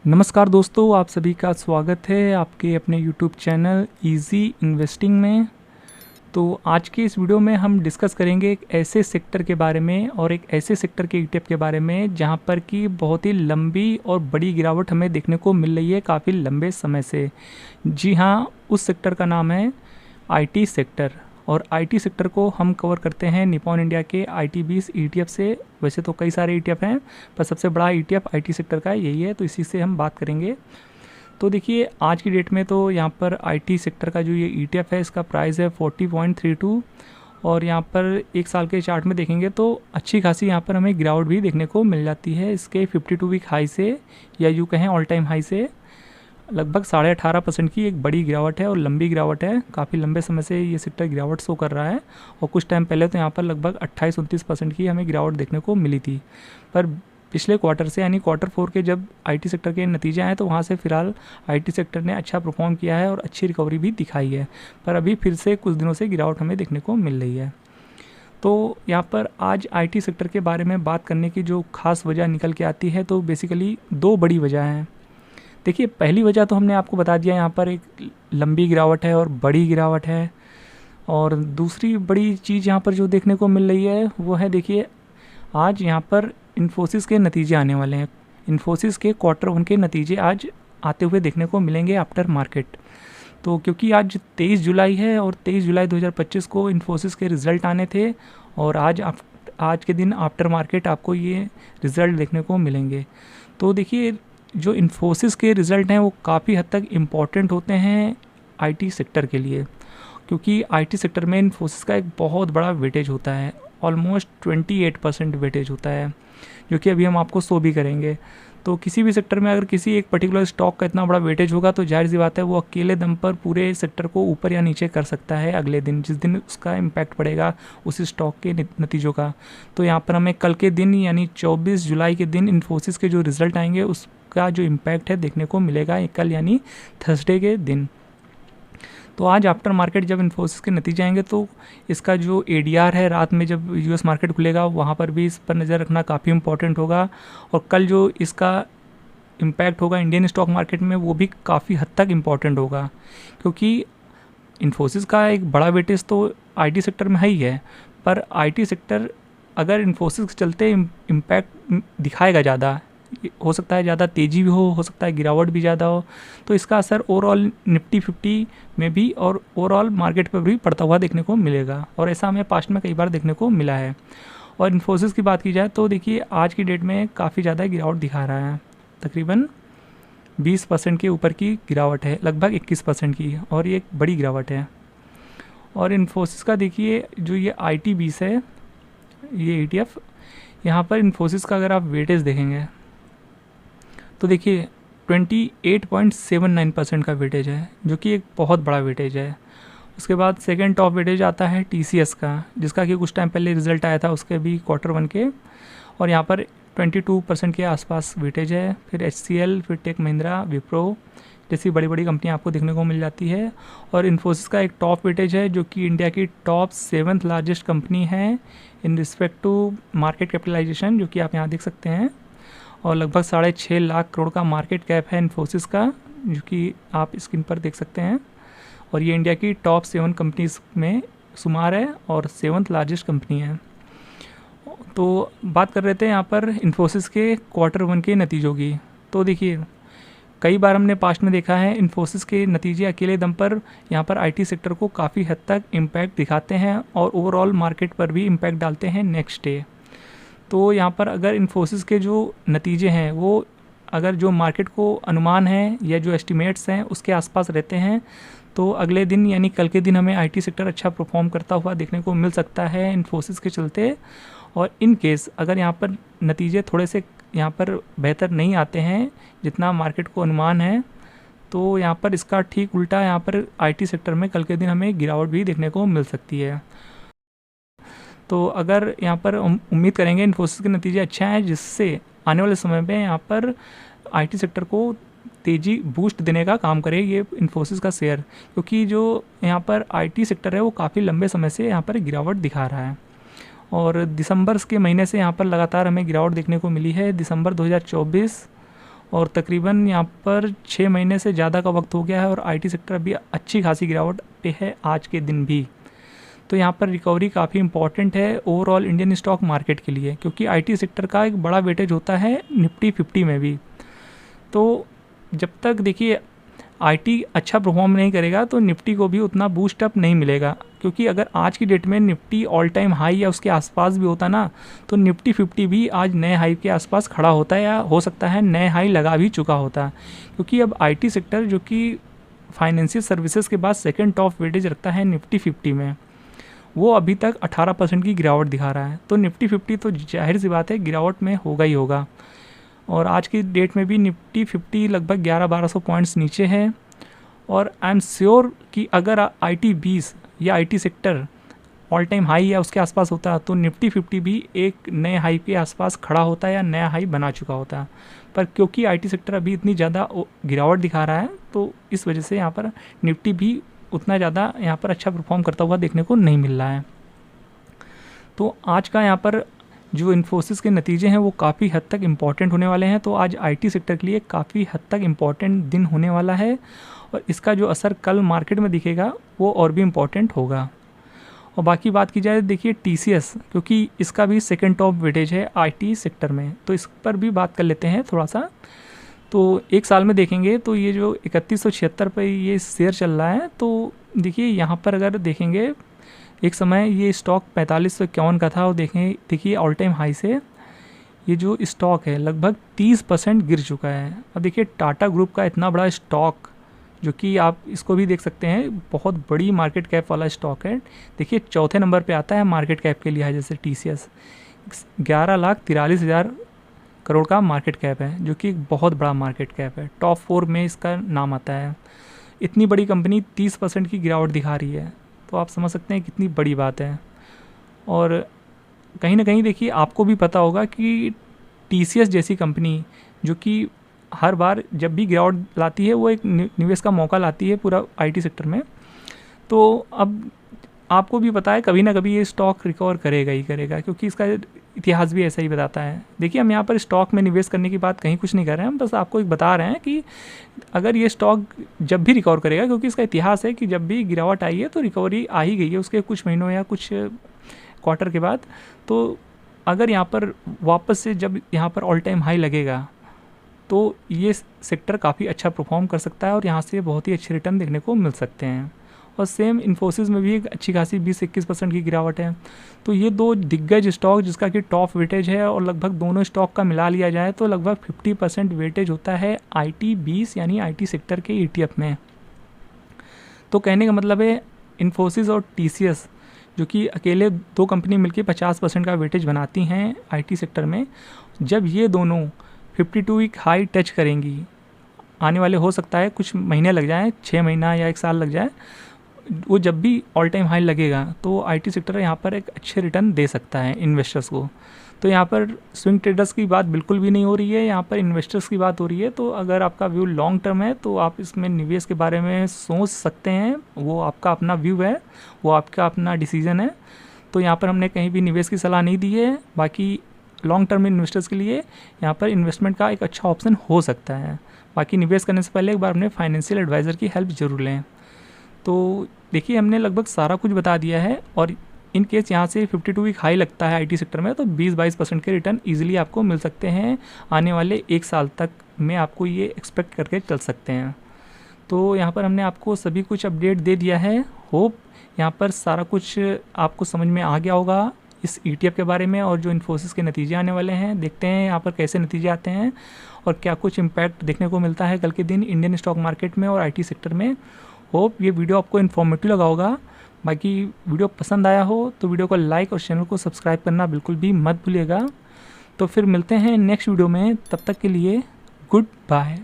नमस्कार दोस्तों, आप सभी का स्वागत है आपके अपने यूट्यूब चैनल इजी इन्वेस्टिंग में। तो आज के इस वीडियो में हम डिस्कस करेंगे एक ऐसे सेक्टर के बारे में और एक ऐसे सेक्टर के ईटीएफ के बारे में जहां पर कि बहुत ही लंबी और बड़ी गिरावट हमें देखने को मिल रही है काफ़ी लंबे समय से। जी हाँ, उस सेक्टर का नाम है आईटी सेक्टर। और आईटी सेक्टर को हम कवर करते हैं निपॉन इंडिया के IT20 ETF से। वैसे तो कई सारे ETF हैं, पर सबसे बड़ा ETF आईटी सेक्टर का यही है, तो इसी से हम बात करेंगे। तो देखिए, आज की डेट में तो यहाँ पर आईटी सेक्टर का जो ये ETF है, इसका प्राइस है 40.32। और यहाँ पर एक साल के चार्ट में देखेंगे तो अच्छी खासी यहाँ पर हमें गिरावट भी देखने को मिल जाती है इसके 52 वीक हाई से, या यूँ कहें ऑल टाइम हाई से। लगभग 18.5% की एक बड़ी गिरावट है और लंबी गिरावट है। काफ़ी लंबे समय से ये सेक्टर गिरावट शो कर रहा है और कुछ टाइम पहले तो यहाँ पर लगभग 28-29% की हमें गिरावट देखने को मिली थी। पर पिछले क्वार्टर से, यानी Q4 के जब आईटी सेक्टर के नतीजे आए, तो वहाँ से फ़िलहाल आईटी सेक्टर ने अच्छा परफॉर्म किया है और अच्छी रिकवरी भी दिखाई है। पर अभी फिर से कुछ दिनों से गिरावट हमें देखने को मिल रही है। तो यहाँ पर आज आईटी सेक्टर के बारे में बात करने की जो खास वजह निकल के आती है, तो बेसिकली दो बड़ी वजह हैं। देखिए, पहली वजह तो हमने आपको बता दिया, यहाँ पर एक लंबी गिरावट है और बड़ी गिरावट है। और दूसरी बड़ी चीज़ यहाँ पर जो देखने को मिल रही है वो है, देखिए, आज यहाँ पर इन्फोसिस के नतीजे आने वाले हैं। इन्फोसिस के Q1 के नतीजे आज आते हुए देखने को मिलेंगे आफ्टर मार्केट। तो क्योंकि आज 23 जुलाई है और 23 जुलाई 2025 को इन्फोसिस के रिज़ल्ट आने थे, और आज के दिन आफ्टर मार्केट आपको ये रिज़ल्ट देखने को मिलेंगे। तो देखिए, जो इन्फोसिस के रिज़ल्ट हैं वो काफ़ी हद तक इम्पॉर्टेंट होते हैं आईटी सेक्टर के लिए, क्योंकि आईटी सेक्टर में इन्फोसिस का एक बहुत बड़ा वेटेज होता है। ऑलमोस्ट 28% वेटेज होता है, जो कि अभी हम आपको शो भी करेंगे। तो किसी भी सेक्टर में अगर किसी एक पर्टिकुलर स्टॉक का इतना बड़ा वेटेज होगा, तो जाहिर सी बात है वो अकेले दम पर पूरे सेक्टर को ऊपर या नीचे कर सकता है अगले दिन, जिस दिन उसका इम्पैक्ट पड़ेगा उस स्टॉक के नतीजों का। तो यहाँ पर हमें कल के दिन, यानी 24 जुलाई के दिन इन्फोसिस के जो रिज़ल्ट आएंगे उसका जो इम्पैक्ट है देखने को मिलेगा कल, यानी थर्सडे के दिन। तो आज आफ्टर मार्केट जब इन्फोसिस के नतीजे आएंगे, तो इसका जो ADR है, रात में जब US मार्केट खुलेगा वहाँ पर भी इस पर नज़र रखना काफ़ी इंपॉर्टेंट होगा। और कल जो इसका इम्पैक्ट होगा इंडियन स्टॉक मार्केट में, वो भी काफ़ी हद तक इम्पॉर्टेंट होगा, क्योंकि इन्फोसिस का एक बड़ा वेटेज तो आईटी सेक्टर में ही है। पर आईटी सेक्टर अगर इन्फोसिस के चलते इम्पैक्ट दिखाएगा ज़्यादा, हो सकता है ज़्यादा तेज़ी भी हो सकता है गिरावट भी ज़्यादा हो, तो इसका असर ओवरऑल निफ्टी 50 में भी और ओवरऑल मार्केट पर भी पड़ता हुआ देखने को मिलेगा। और ऐसा हमें पास्ट में कई बार देखने को मिला है। और इन्फोसिस की बात की जाए तो देखिए, आज की डेट में काफ़ी ज़्यादा गिरावट दिखा रहा है। तकरीबन 20% के ऊपर की गिरावट है, लगभग 21% की, और ये एक बड़ी गिरावट है। और इन्फोसिस का देखिए, जो ये IT20 है, ये ETF, यहाँ पर इन्फोसिस का अगर आप वेटेज देखेंगे तो देखिए 28.79% का वेटेज है, जो कि एक बहुत बड़ा वेटेज है। उसके बाद सेकेंड टॉप वेटेज आता है TCS का, जिसका कि कुछ टाइम पहले रिजल्ट आया था उसके भी Q1 के, और यहाँ पर 22% के आसपास वेटेज है। फिर HCL, फिर टेक महिंद्रा, विप्रो जैसी बड़ी बड़ी कंपनियाँ आपको देखने को मिल जाती है। और इन्फोसिस का एक टॉप वेटेज है, जो कि इंडिया की टॉप 7th लार्जेस्ट कंपनी है in respect to market capitalisation, जो कि आप यहाँ देख सकते हैं। और लगभग 6.5 लाख करोड़ का मार्केट कैप है इन्फोसिस का, जो कि आप स्क्रीन पर देख सकते हैं। और ये इंडिया की टॉप 7 कंपनीज में शुमार है और 7th लार्जेस्ट कंपनी है। तो बात कर रहे थे यहाँ पर इन्फोसिस के Q1 के नतीजों की। तो देखिए, कई बार हमने पास्ट में देखा है इन्फोसिस के नतीजे अकेले दम पर यहाँ पर आईटी सेक्टर को काफ़ी हद तक इम्पैक्ट दिखाते हैं और ओवरऑल मार्केट पर भी इम्पैक्ट डालते हैं नेक्स्ट डे। तो यहाँ पर अगर इन्फोसिस के जो नतीजे हैं वो अगर जो मार्केट को अनुमान है या जो एस्टिमेट्स हैं उसके आसपास रहते हैं, तो अगले दिन यानी कल के दिन हमें आईटी सेक्टर अच्छा परफॉर्म करता हुआ देखने को मिल सकता है इन्फोसिस के चलते। और इन केस अगर यहाँ पर नतीजे थोड़े से यहाँ पर बेहतर नहीं आते हैं जितना मार्केट को अनुमान है, तो यहाँ पर इसका ठीक उल्टा यहाँ पर आईटी सेक्टर में कल के दिन हमें गिरावट भी देखने को मिल सकती है। तो अगर यहाँ पर उम्मीद करेंगे इन्फोसिस के नतीजे अच्छे हैं, जिससे आने वाले समय में यहाँ पर आईटी सेक्टर को तेज़ी बूस्ट देने का काम करे ये इन्फोसिस का शेयर, क्योंकि जो यहाँ पर आईटी सेक्टर है वो काफ़ी लंबे समय से यहाँ पर गिरावट दिखा रहा है। और दिसंबर के महीने से यहाँ पर लगातार हमें गिरावट देखने को मिली है। दिसंबर 2024 और तकरीबन यहाँ पर 6 महीने से ज़्यादा का वक्त हो गया है और आईटी सेक्टर अभी अच्छी खासी गिरावट पे है आज के दिन भी। तो यहाँ पर रिकवरी काफ़ी इंपॉर्टेंट है ओवरऑल इंडियन स्टॉक मार्केट के लिए, क्योंकि आईटी सेक्टर का एक बड़ा वेटेज होता है निफ्टी 50 में भी। तो जब तक देखिए आईटी अच्छा परफॉर्म नहीं करेगा तो निफ्टी को भी उतना बूस्ट अप नहीं मिलेगा, क्योंकि अगर आज की डेट में निफ्टी ऑल टाइम हाई या उसके आसपास भी होता ना तो निफ्टी 50 भी आज नए हाई के आसपास खड़ा होता है या हो सकता है नए हाई लगा भी चुका होता, क्योंकि अब आईटी सेक्टर जो कि फाइनेंशियल सर्विसेज के बाद सेकंड टॉप वेटेज रखता है निफ्टी 50 में, वो अभी तक 18% की गिरावट दिखा रहा है। तो निफ्टी 50 तो जाहिर सी बात है गिरावट में होगा ही होगा। और आज की डेट में भी निफ्टी 50 लगभग 1100-1200 पॉइंट्स नीचे है। और आई एम श्योर कि अगर आईटी 20 या IT sector all time high या उसके आसपास होता तो निफ्टी 50 भी एक नए हाई के आसपास खड़ा होता या नया हाई बना चुका होता, पर क्योंकि आईटी सेक्टर अभी इतनी ज़्यादा गिरावट दिखा रहा है तो इस वजह से यहाँ पर निफ्टी भी उतना ज़्यादा यहाँ पर अच्छा परफॉर्म करता हुआ देखने को नहीं मिल रहा है। तो आज का यहाँ पर जो इन्फोसिस के नतीजे हैं वो काफ़ी हद तक इम्पॉर्टेंट होने वाले हैं। तो आज आईटी सेक्टर के लिए काफ़ी हद तक इम्पॉर्टेंट दिन होने वाला है और इसका जो असर कल मार्केट में दिखेगा वो और भी इम्पॉर्टेंट होगा। और बाकी बात की जाए देखिए टीसीएस, क्योंकि इसका भी सेकंड टॉप वेटेज है आईटी सेक्टर में, तो इस पर भी बात कर लेते हैं थोड़ा सा। तो एक साल में देखेंगे तो ये जो 3176 पर ये शेयर चल रहा है, तो देखिए यहाँ पर अगर देखेंगे एक समय ये स्टॉक 4551 का था और देखिए ऑल टाइम हाई से ये जो स्टॉक है लगभग 30% गिर चुका है। अब देखिए टाटा ग्रुप का इतना बड़ा स्टॉक, जो कि आप इसको भी देख सकते हैं बहुत बड़ी मार्केट कैप वाला स्टॉक है। देखिए चौथे नंबर पे आता है मार्केट कैप के लिहाज जैसे टीसीएस, 11,43,000 करोड़ का मार्केट कैप है, जो कि एक बहुत बड़ा मार्केट कैप है। टॉप 4 में इसका नाम आता है। इतनी बड़ी कंपनी 30% की गिरावट दिखा रही है, तो आप समझ सकते हैं कितनी बड़ी बात है। और कहीं ना कहीं देखिए आपको भी पता होगा कि टीसीएस जैसी कंपनी जो कि हर बार जब भी गिरावट लाती है वो एक निवेश का मौका लाती है पूरा आईटी सेक्टर में। तो अब आपको भी पता है कभी ना कभी ये स्टॉक रिकवर करेगा ही करेगा, क्योंकि इसका इतिहास भी ऐसा ही बताता है। देखिए हम यहाँ पर स्टॉक में निवेश करने की बात कहीं कुछ नहीं कर रहे हैं, हम बस आपको एक बता रहे हैं कि अगर ये स्टॉक जब भी रिकवर करेगा, क्योंकि इसका इतिहास है कि जब भी गिरावट आई है तो रिकवरी आ ही गई है उसके कुछ महीनों या कुछ क्वार्टर के बाद। तो अगर यहाँ पर वापस से जब यहाँ पर ऑल टाइम हाई लगेगा तो ये सेक्टर काफ़ी अच्छा परफॉर्म कर सकता है और यहाँ से बहुत ही अच्छे रिटर्न देखने को मिल सकते हैं। और सेम इन्फोसिस में भी एक अच्छी खासी 20-21% की गिरावट है। तो ये दो दिग्गज स्टॉक जिसका कि टॉप वेटेज है और लगभग दोनों स्टॉक का मिला लिया जाए तो लगभग 50% वेटेज होता है आईटी 20 यानी आईटी सेक्टर के ईटीएफ में। तो कहने का मतलब है इन्फोसिस और टीसीएस जो कि अकेले दो कंपनी मिलकर 50% का वेटेज बनाती हैं आईटी सेक्टर में, जब ये दोनों 52 वीक हाई टच करेंगी, आने वाले हो सकता है कुछ महीने लग जाएँ, 6 महीना या 1 साल लग जाए, वो जब भी ऑल टाइम हाई लगेगा तो आईटी सेक्टर यहाँ पर एक अच्छे रिटर्न दे सकता है इन्वेस्टर्स को। तो यहाँ पर स्विंग ट्रेडर्स की बात बिल्कुल भी नहीं हो रही है, यहाँ पर इन्वेस्टर्स की बात हो रही है। तो अगर आपका व्यू लॉन्ग टर्म है तो आप इसमें निवेश के बारे में सोच सकते हैं, वो आपका अपना व्यू है, वो आपका अपना डिसीजन है। तो यहाँ पर हमने कहीं भी निवेश की सलाह नहीं दी है। बाकी लॉन्ग टर्म इन्वेस्टर्स के लिए यहाँ पर इन्वेस्टमेंट का एक अच्छा ऑप्शन हो सकता है। बाकी निवेश करने से पहले एक बार अपने फाइनेंशियल एडवाइज़र की हेल्प ज़रूर लें। तो देखिए हमने लगभग सारा कुछ बता दिया है और इन केस यहाँ से 52 वीक हाई लगता है आईटी सेक्टर में तो 20-22% के रिटर्न इजीली आपको मिल सकते हैं। आने वाले 1 साल तक में आपको ये एक्सपेक्ट करके चल सकते हैं। तो यहाँ पर हमने आपको सभी कुछ अपडेट दे दिया है। होप यहाँ पर सारा कुछ आपको समझ में आ गया होगा इस ETF के बारे में और जो इन्फोसिस के नतीजे आने वाले हैं। देखते हैं यहाँ पर कैसे नतीजे आते हैं और क्या कुछ इम्पैक्ट देखने को मिलता है कल के दिन इंडियन स्टॉक मार्केट में और IT सेक्टर में। होप ये वीडियो आपको इन्फॉर्मेटिव लगा होगा। बाकी वीडियो पसंद आया हो तो वीडियो को लाइक और चैनल को सब्सक्राइब करना बिल्कुल भी मत भूलिएगा। तो फिर मिलते हैं नेक्स्ट वीडियो में, तब तक के लिए गुड बाय।